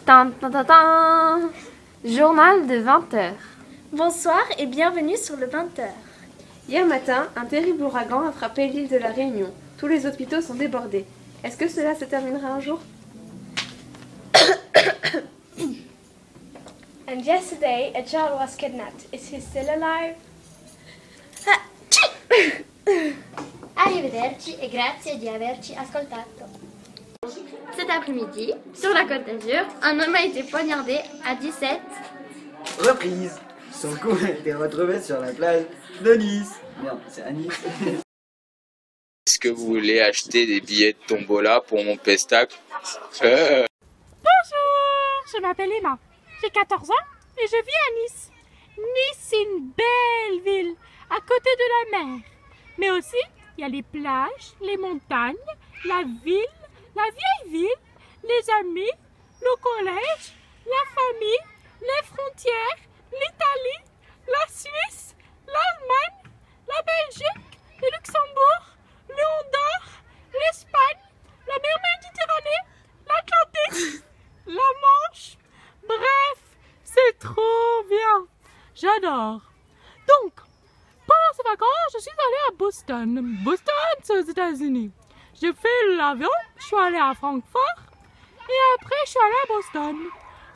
Tin, tin, tin, tin. Journal de 20 heures. Bonsoir et bienvenue sur le 20h. Hier matin, un terrible ouragan a frappé l'île de la Réunion. Tous les hôpitaux sont débordés. Est-ce que cela se terminera un jour? And yesterday a child was kidnapped. Is he still alive? Arrivederci e grazie di averci ascoltato. Cet après-midi, sur la Côte d'Azur, un homme a été poignardé à 17. Reprise. Son corps a été retrouvé sur la plage de Nice. Merde, c'est à Nice. Est-ce que vous voulez acheter des billets de tombola pour mon pestacle? Bonjour, je m'appelle Emma, j'ai 14 ans et je vis à Nice. Nice, c'est une belle ville, à côté de la mer. Mais aussi, il y a les plages, les montagnes, la ville, la vieille ville, les amis, le collège, la famille, les frontières, l'Italie, la Suisse, l'Allemagne, la Belgique, le Luxembourg, le Honduras, l'Espagne, la mer Méditerranée, l'Atlantique, la Manche. Bref, c'est trop bien. J'adore. Donc, pendant ces vacances, je suis allée à Boston. Boston, c'est aux États-Unis. J'ai fait l'avion, je suis allée à Francfort et après je suis allée à Boston.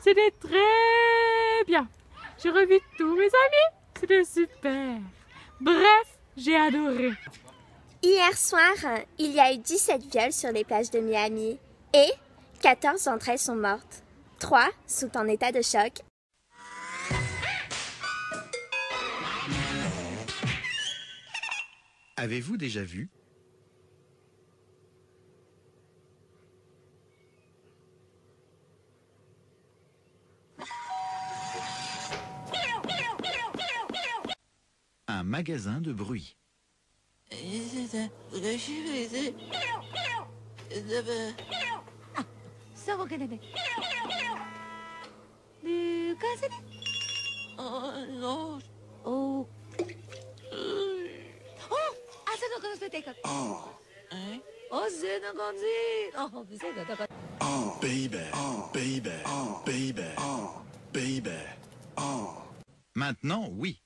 C'était très bien. J'ai revu tous mes amis. C'était super. Bref, j'ai adoré. Hier soir, il y a eu 17 viols sur les plages de Miami et 14 d'entre elles sont mortes. 3 sont en état de choc. Avez-vous déjà vu un magasin de bruit? Baby, baby, baby, baby. Maintenant, oui.